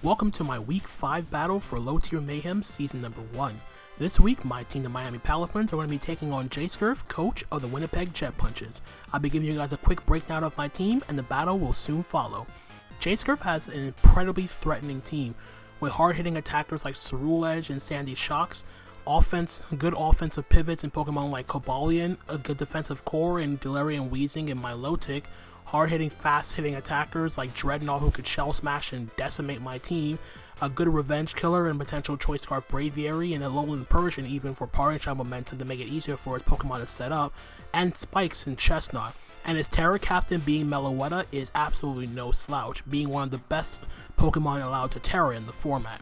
Welcome to my Week 5 battle for Low Tier Mayhem Season Number 1. This week, my team, the Miami Palafins, are going to be taking on Jscurf, coach of the Winnipeg Jet Punches. I'll be giving you guys a quick breakdown of my team, and the battle will soon follow. Jscurf has an incredibly threatening team, with hard-hitting attackers like Cerulege and Sandy Shocks, good offensive pivots in Pokemon like Cobalion, a good defensive core in Galarian Weezing and Milotic, hard-hitting, fast-hitting attackers like Dreadnought who could shell smash and decimate my team, a good revenge killer and potential Jscurf Braviary, and a Lowland Persian even for parting shot momentum to make it easier for his Pokemon to set up, and Spikes and Chestnut. And his Terra Captain being Meloetta is absolutely no slouch, being one of the best Pokemon allowed to Terra in the format.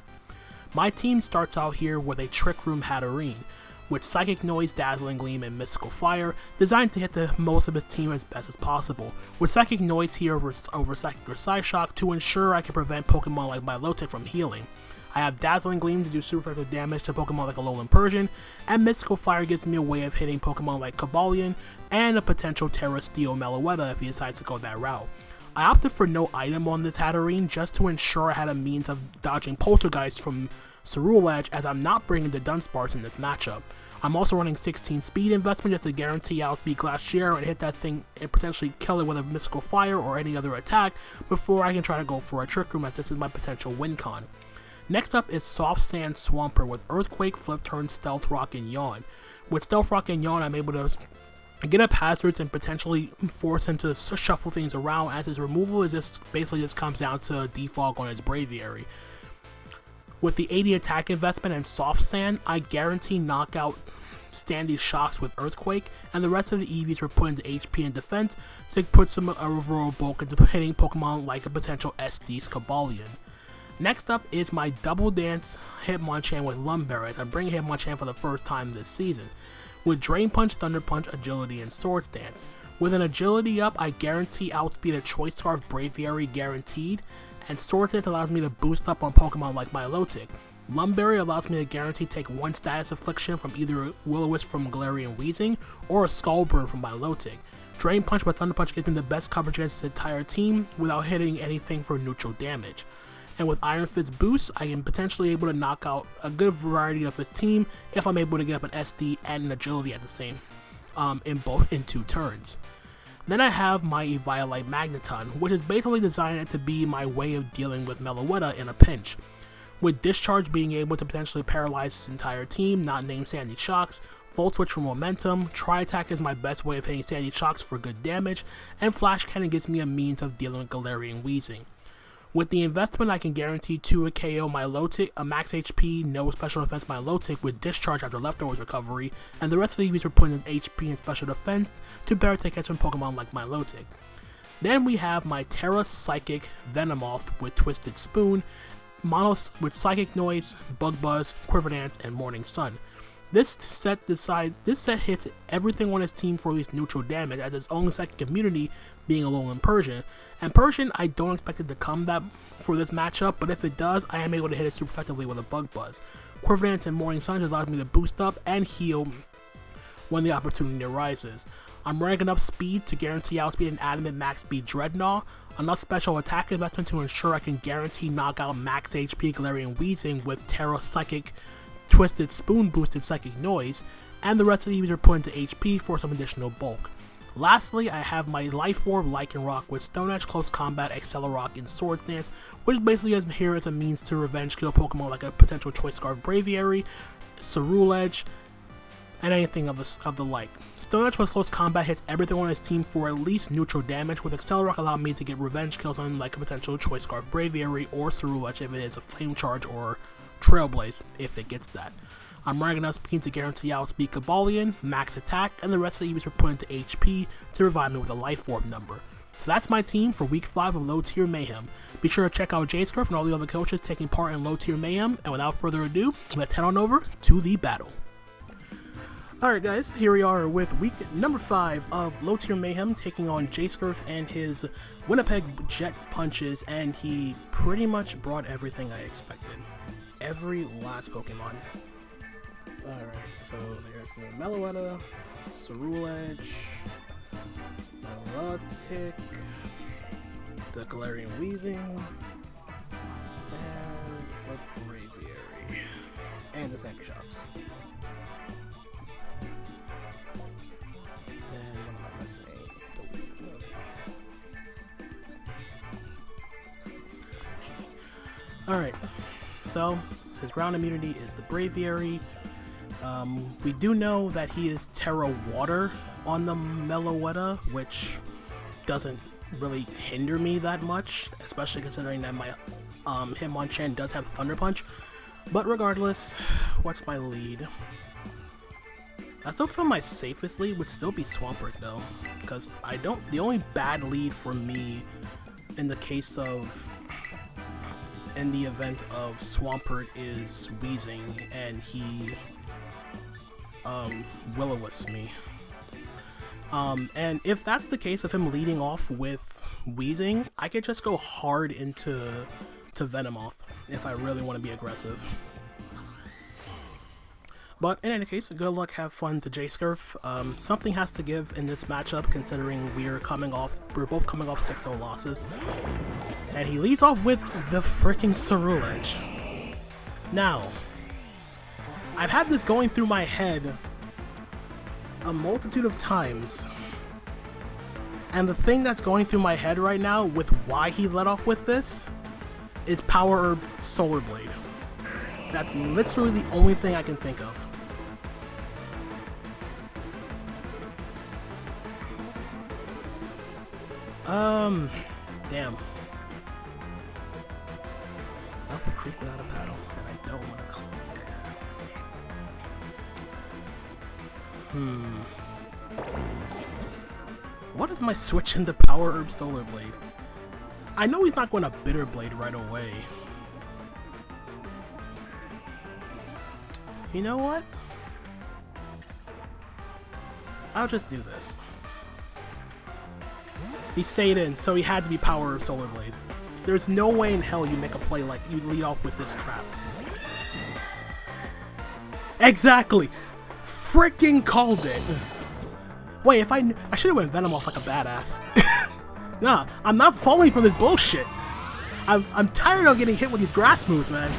My team starts out here with a Trick Room Hatterene, with Psychic Noise, Dazzling Gleam, and Mystical Fire, designed to hit the most of his team as best as possible, with Psychic Noise here over Psychic or Psyshock to ensure I can prevent Pokemon like Milotic from healing. I have Dazzling Gleam to do super effective damage to Pokemon like a Alolan Persian, and Mystical Fire gives me a way of hitting Pokemon like Cobalion, and a potential Terra Steel Meloetta if he decides to go that route. I opted for no item on this Hatterene just to ensure I had a means of dodging Poltergeist from Cerulege, as I'm not bringing the Dunsparce in this matchup. I'm also running 16 speed investment just to guarantee outspeed Glacier and hit that thing and potentially kill it with a Mystical Fire or any other attack before I can try to go for a Trick Room, as this is my potential win con. Next up is Soft Sand Swampert with Earthquake, Flip Turn, Stealth Rock, and Yawn. With Stealth Rock and Yawn, I'm able to get up hazards and potentially force him to shuffle things around, as his removal is basically just comes down to defog on his Braviary. With the 80 attack investment and Soft Sand, I guarantee knockout Sandy Shocks with Earthquake, and the rest of the EVs were put into HP and defense to put some overall bulk into hitting Pokemon like a potential SD's Cobalion. Next up is my Double Dance Hitmonchan with Lumberry, as I'm bringing Hitmonchan for the first time this season, with Drain Punch, Thunder Punch, Agility, and Swords Dance. With an Agility up, I guarantee outspeed a Jscurf Braviary guaranteed, and Swords Dance allows me to boost up on Pokemon like Milotic. Lumberry allows me to guarantee take one status affliction from either Will-O-Wisp from Galarian Weezing or a Skullburn from Milotic. Drain Punch with Thunder Punch gives me the best coverage against the entire team without hitting anything for neutral damage. And with Iron Fist Boost, I am potentially able to knock out a good variety of his team if I'm able to get up an SD and an Agility at the same in 2 turns. Then I have my Eviolite Magneton, which is basically designed to be my way of dealing with Meloetta in a pinch, with Discharge being able to potentially paralyze his entire team, not named Sandy Shocks, Volt Switch for momentum, Tri-Attack is my best way of hitting Sandy Shocks for good damage, and Flash Cannon gives me a means of dealing with Galarian Weezing. With the investment, I can guarantee 2 KO Milotic, a max HP, no special defense Milotic with Discharge after Leftovers recovery, and the rest of the EVs were put in as HP and special defense to better take hits from Pokemon like Milotic. Then we have my Terra Psychic Venomoth with Twisted Spoon, Monos with Psychic Noise, Bug Buzz, Quiver Dance, and Morning Sun. This set hits everything on his team for at least neutral damage, as its only second community being Alolan Persian. And Persian, I don't expect it to come that for this matchup, but if it does, I am able to hit it super effectively with a Bug Buzz. Quiver Dance and Morning Sun just allows me to boost up and heal when the opportunity arises. I'm ranking up speed to guarantee outspeed and adamant max speed Dreadnought, enough special attack investment to ensure I can guarantee knockout max HP Galarian Weezing with Terra Psychic Twisted Spoon boosted Psychic Noise, and the rest of the EVs are put into HP for some additional bulk. Lastly, I have my Life Orb Lycanroc with Stone Edge, Close Combat, Accelerock, and Swords Dance, which basically is here as a means to revenge kill Pokemon like a potential Jscurf Braviary, Cerulege, and anything of the like. Stone Edge with Close Combat hits everything on his team for at least neutral damage, with Accelerock allowing me to get revenge kills on like a potential Jscurf Braviary or Cerulege if it is a Flame Charge or Trailblaze if it gets that. I'm ranking up speed to guarantee outspeed Cobalion, max attack, and the rest of the EVs were put into HP to revive me with a Life Orb number. So that's my team for Week 5 of Low Tier Mayhem. Be sure to check out Jscurf and all the other coaches taking part in Low Tier Mayhem, and without further ado, let's head on over to the battle. Alright guys, here we are with week number 5 of Low Tier Mayhem, taking on Jscurf and his Winnipeg Jet Punches, and he pretty much brought everything I expected. Every last Pokemon. Alright, so there's the Meloetta, Cerulege, Milotic, the Galarian Weezing, and his anchor shots. And what am I missing? The reason. Okay. Alright, so his ground immunity is the Braviary. We do know that he is Terra Water on the Meloetta, which doesn't really hinder me that much, especially considering that my Hitmonchan does have Thunder Punch. But regardless, what's my lead? I still feel my safest lead would still be Swampert though, because the only bad lead for me in the event of Swampert is Wheezing, and he Will-O-Wisps me. And if that's the case of him leading off with Wheezing, I could just go hard into Venomoth if I really want to be aggressive. But in any case, good luck, have fun to Jscurf. Something has to give in this matchup, considering we're both coming off 6-0 losses. And he leads off with the freaking Ceruledge. Now, I've had this going through my head a multitude of times, and the thing that's going through my head right now with why he led off with this is Power Herb Solar Blade. That's literally the only thing I can think of. Damn. Up a creek without a paddle, and I don't want to click. What is my switch into Power Herb Solar Blade? I know he's not going to Bitter Blade right away. You know what? I'll just do this. He stayed in, so he had to be Power Herb Solar Blade. There's no way in hell you make a play like you lead off with this crap. Exactly! Freaking called it! Wait, I should have went Venomoth like a badass. Nah, I'm not falling for this bullshit. I'm tired of getting hit with these grass moves, man.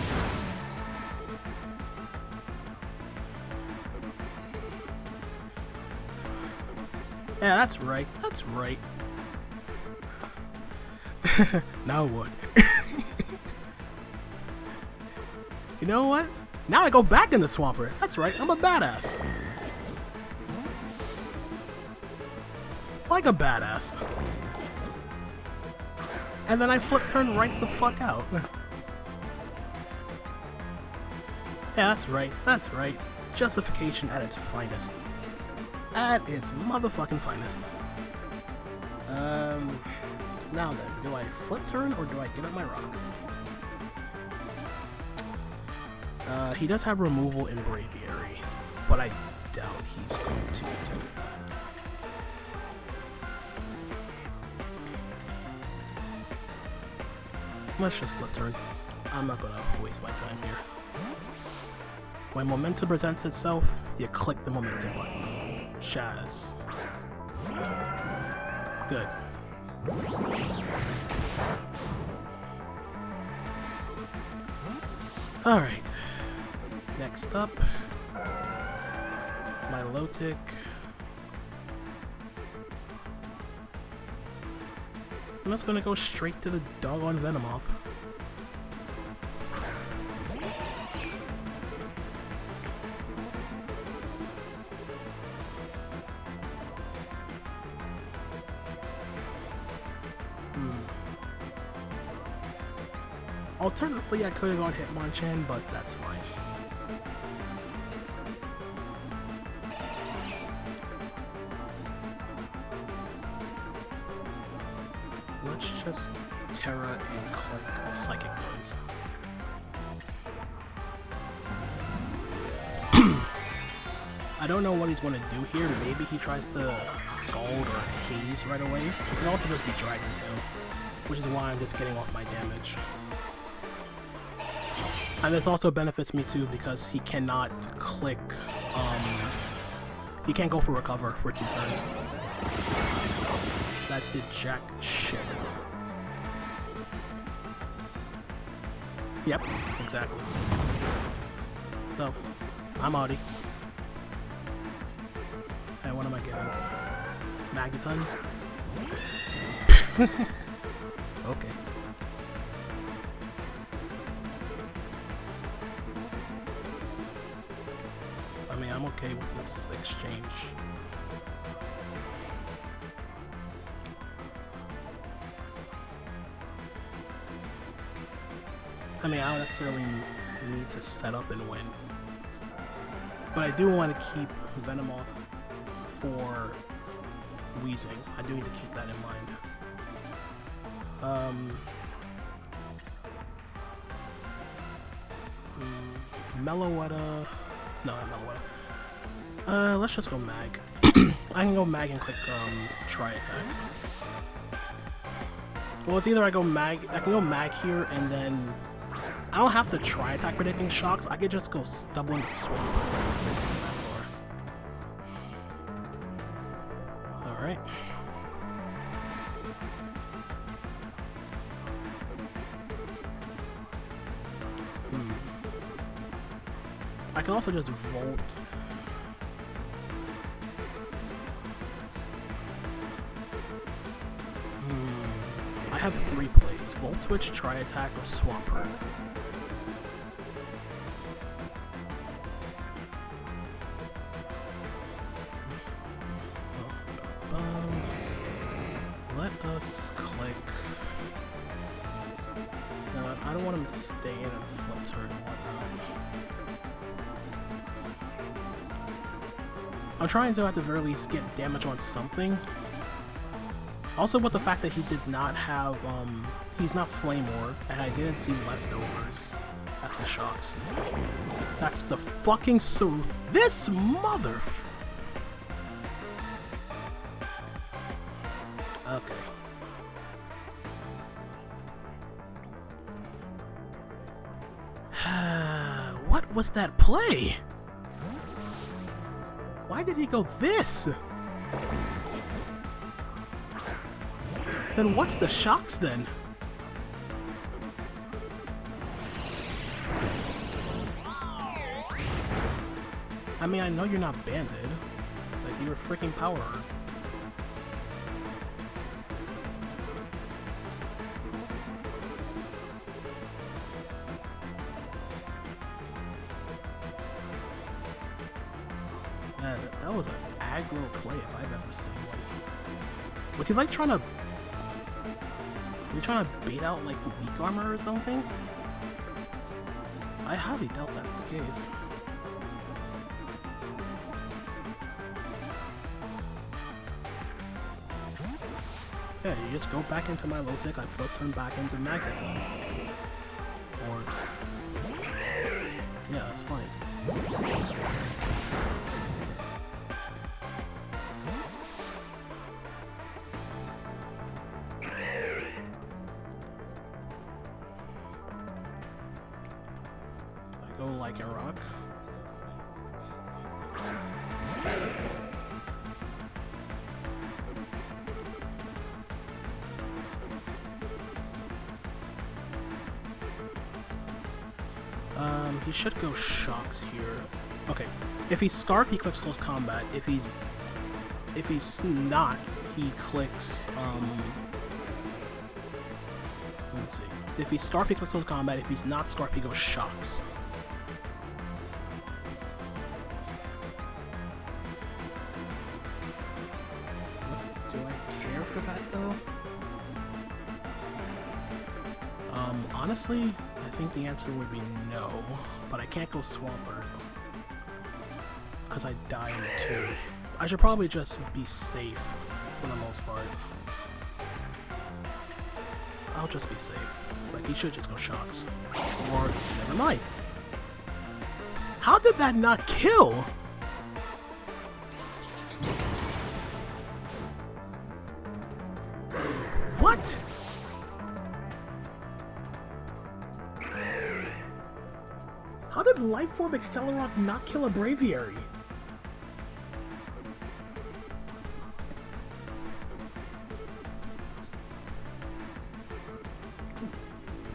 Yeah, that's right. That's right. Now what? You know what? Now I go back in the Swampert. That's right, I'm a badass. Like a badass. And then I flip turn right the fuck out. Yeah, that's right. That's right. Justification at its finest. At its motherfucking finest. Now then, do I flip turn or do I get up my rocks? He does have removal in Braviary, but I doubt he's going to do that. Let's just flip turn. I'm not gonna waste my time here. When momentum presents itself, you click the momentum button. Shaz. Good. Alright. Next up, Milotic. I'm just gonna go straight to the doggone Venomoth. Alternatively, I could have gone Hitmonchan, but that's fine. Let's just Terra and click a Psychic Noise. I don't know what he's going to do here. Maybe he tries to Scald or Haze right away. It could also just be Dragon Tail, which is why I'm just getting off my damage. And this also benefits me too because he cannot click, he can't go for Recover for 2 turns. That did jack shit. Yep, exactly. So, I'm Audi. And what am I getting? Magneton? Okay. I mean, I'm okay with this exchange. I mean, I don't necessarily need to set up and win. But I do want to keep Venomoth for Wheezing. I do need to keep that in mind. Meloetta. No, not Meloetta. Let's just go Mag. I can go Mag and click Try Attack. Well, it's either I can go Mag here and then I don't have to Try Attack predicting shocks. I could just go double into Swamp. Alright. I can also just Volt. I have 3 plays. Volt Switch, Try Attack, or Swampert. Let us click. I don't want him to stay in and flip turn and whatnot. I'm trying to at the very least get damage on something. Also with the fact that he did not have, he's not Flame Orb, and I didn't see leftovers. That's the shocks. That's the fucking this mother. Okay. What was that play? Why did he go this? Then what's the shocks then? I mean, I know you're not banded. Like, you're a freaking power. Man, that was an aggro play if I've ever seen one. Was he like trying to... Are you trying to bait out like weak armor or something? I highly doubt that's the case. Yeah, you just go back into my low tech, I flip turn back into Magneton. Or... Yeah, that's fine. I go like a rock. He should go shocks here. Okay, if he's Scarf, he clicks close combat. If he's not, he clicks let me see. If he's Scarf, he clicks close combat. If he's not Scarf, he goes shocks. Do I care for that though? Honestly, I think the answer would be no, but I can't go Swampert because I die in 2. I should probably just be safe for the most part. I'll just be safe. Like, he should just go shocks. Or, never mind. How did that not kill? What? How did Life Orb Accelerock not kill a Braviary?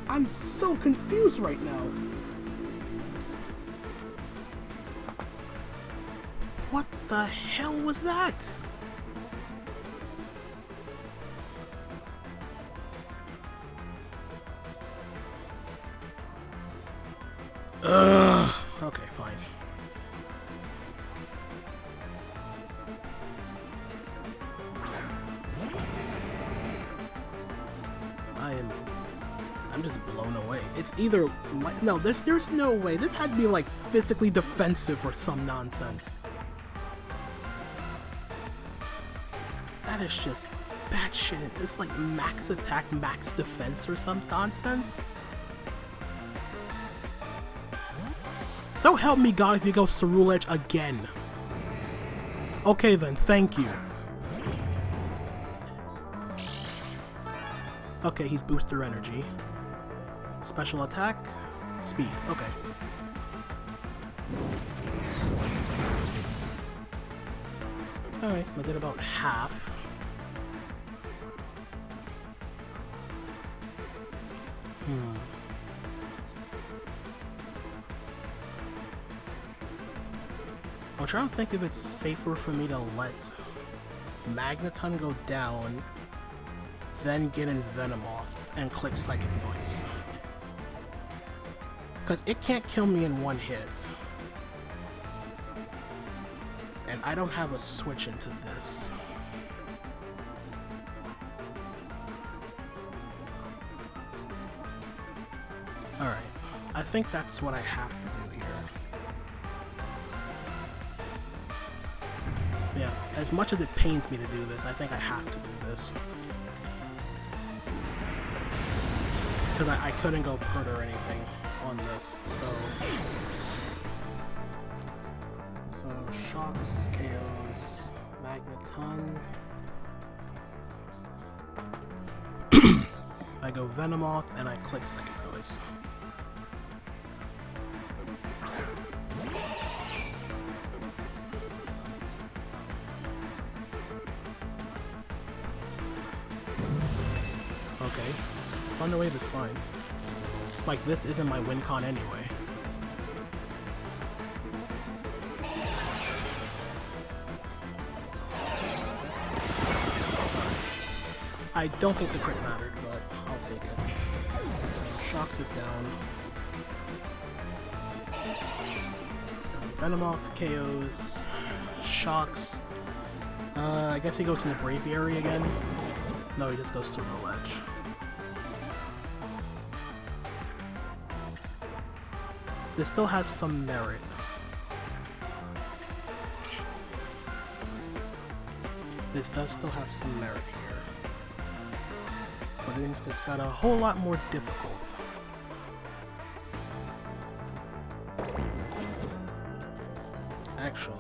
I'm so confused right now. What the hell was that? Ugh. Okay, fine. I'm just blown away. It's either like, no, there's no way. This had to be like physically defensive or some nonsense. That is just batshit. It's like max attack, max defense or some nonsense. So help me God if you go Cerule Edge again. Okay then, thank you. Okay, he's booster energy. Special attack, speed, okay. Alright, I did about half. I'm trying to think if it's safer for me to let Magneton go down, then get in Venomoth and click Psychic Noise. Because it can't kill me in one hit. And I don't have a switch into this. Alright, I think that's what I have to do here. Yeah, as much as it pains me to do this, I think I have to do this. Because I couldn't go Pert or anything on this, so Shocks, KOs, Magneton. I go Venomoth and I click Psychic Noise. Okay, Thunder Wave is fine. Like, this isn't my win con anyway. I don't think the crit mattered, but I'll take it. So Shocks is down. So Venomoth KOs. Shocks. I guess he goes in the Braviary again. No, he just goes Cerule Edge. This still has some merit. This does still have some merit here. But it's just got a whole lot more difficult. Actually,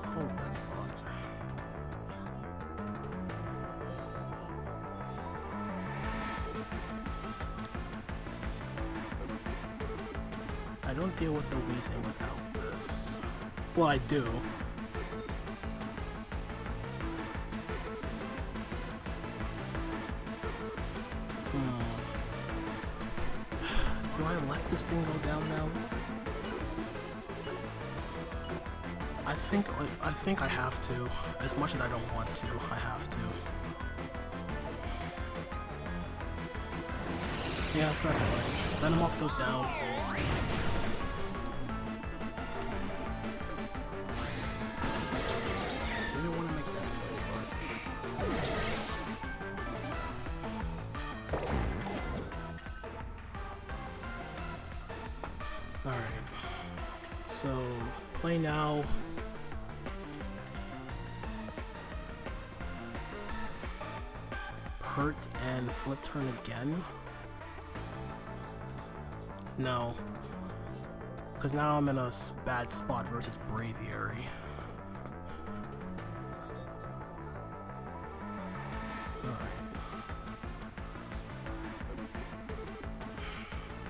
hold that thought. I don't deal with the Weezing without this. Well, I do. Do I let this thing go down now? I think I have to. As much as I don't want to, I have to. Yeah, so that's fine. Venomoth goes down. Alright, so play now. Pert and flip turn again? No, because now I'm in a bad spot versus Braviary.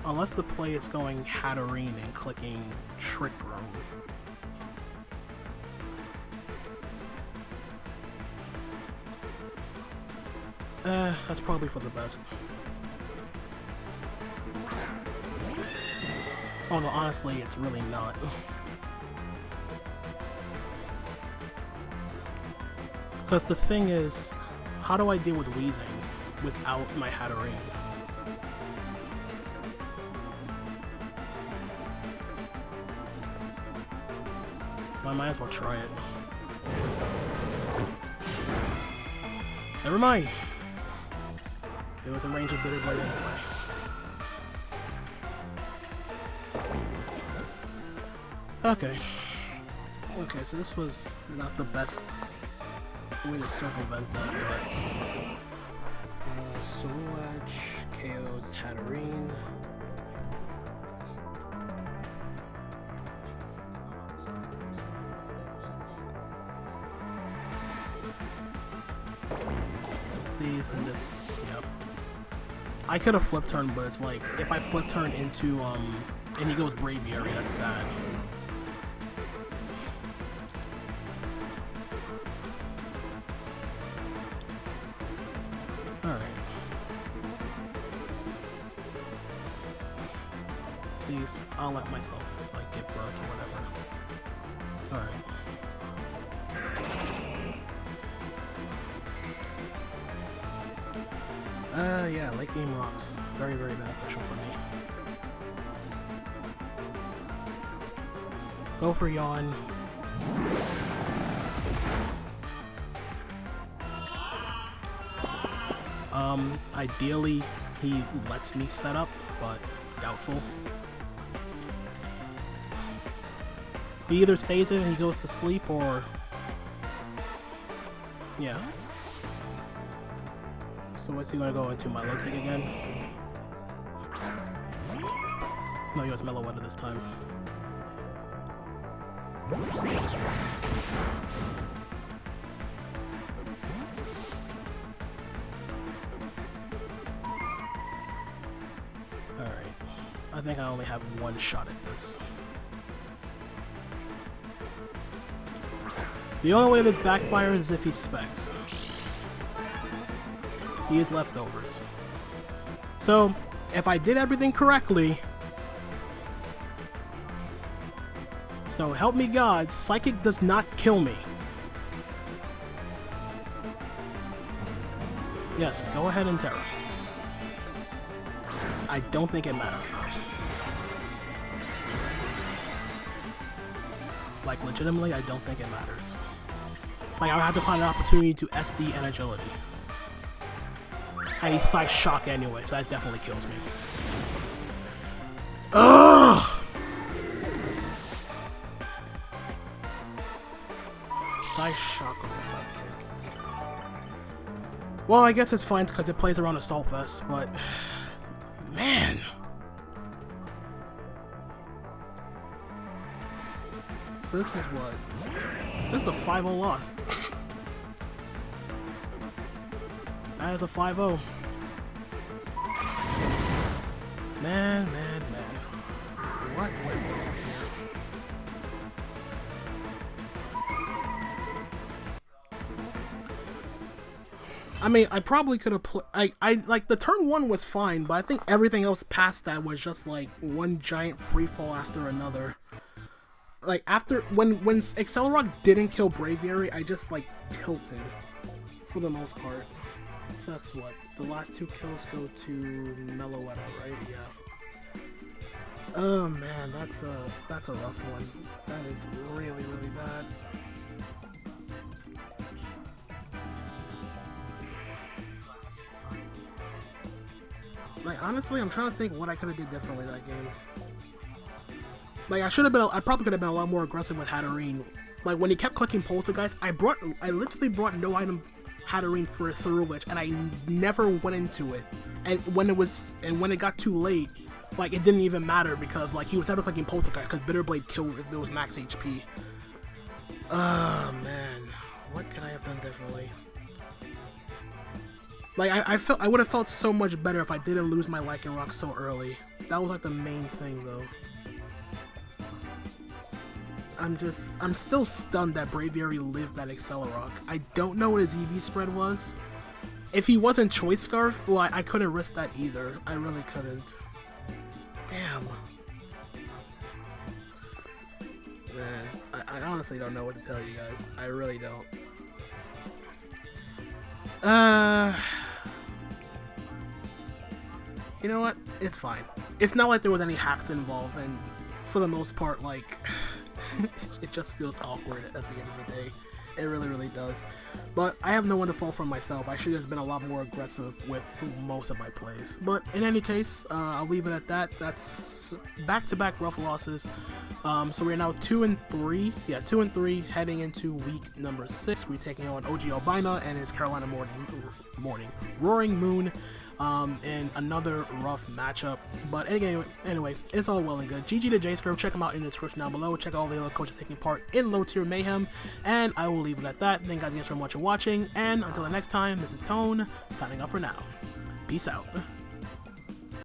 Unless the play is going Hatterene and clicking Trick Room. That's probably for the best. Although honestly, it's really not. Because the thing is, how do I deal with wheezing without my Hatterene? I might as well try it. Never mind. It was in range of Bitter Blade anyway. Okay. Okay, so this was not the best way to circumvent that, but Soul Edge, KO's Hatterene. Please, and just, yep. I could have flip turned, but it's like, if I flip turn into, and he goes Braviary, that's bad. Alright. Please, I'll let myself, like, get burnt or whatever. Alright. Yeah, late game rocks. Very, very beneficial for me. Go for Yawn. Ideally, he lets me set up, but doubtful. He either stays in and he goes to sleep, or... yeah. So what's he gonna go into? My low take again? No, he was Mellow Weather this time. Alright. I think I only have one shot at this. The only way this backfires is if he specs. He is leftovers. So, if I did everything correctly, so help me God, Psychic does not kill me. Yes, go ahead and Terra. I don't think it matters now. Like, legitimately, I don't think it matters. Like, I would have to find an opportunity to SD and Agility. And he's Psy Shock anyway, so that definitely kills me. Ugh! Psy Shock on the Psychic. Well, I guess it's fine because it plays around Assault Vest, but... man! So this is what? This is a 5-0 loss. That is a 5-0. Man. What went wrong here? I mean, I probably could have played... I like, the turn 1 was fine, but I think everything else past that was just, like, one giant freefall after another. Like, after... When Accelerock didn't kill Braviary, I just, like, tilted. For the most part. So that's what? The last 2 kills go to Meloetta, right? Yeah. Oh man, that's a rough one. That is really, really bad. Like, honestly, I'm trying to think what I could have did differently that game. Like, I probably could have been a lot more aggressive with Hatterene. Like, when he kept clicking Poltergeist, I literally brought no item Hatterene for a Ceruledge, and I never went into it. And when it got too late, like, it didn't even matter because, like, he was never clicking Poltergeist because Bitterblade killed if it was max HP. Oh man, what could I have done differently? Like, I would have felt so much better if I didn't lose my Lycanroc so early. That was like the main thing though. I'm still stunned that Braviary lived that Accelerock. I don't know what his EV spread was. If he wasn't Jscurf, well, I couldn't risk that either. I really couldn't. Damn. Man, I honestly don't know what to tell you guys. I really don't. You know what? It's fine. It's not like there was any hacks involved, and for the most part, like, it just feels awkward at the end of the day. It really, really does. But I have no one to fault from myself. I should have been a lot more aggressive with most of my plays. But in any case, I'll leave it at that. That's back-to-back rough losses. So we're now 2-3. Yeah, 2-3 heading into week number 6. We're taking on OG Albina and his Carolina Roaring Moon. In another rough matchup, but anyway, it's all well and good. GG to Jscurf. Check him out in the description down below. Check out all the other coaches taking part in low tier mayhem, and I will leave it at that. Thank you guys again so much for watching, and until the next time, this is Tone signing off for now. Peace out.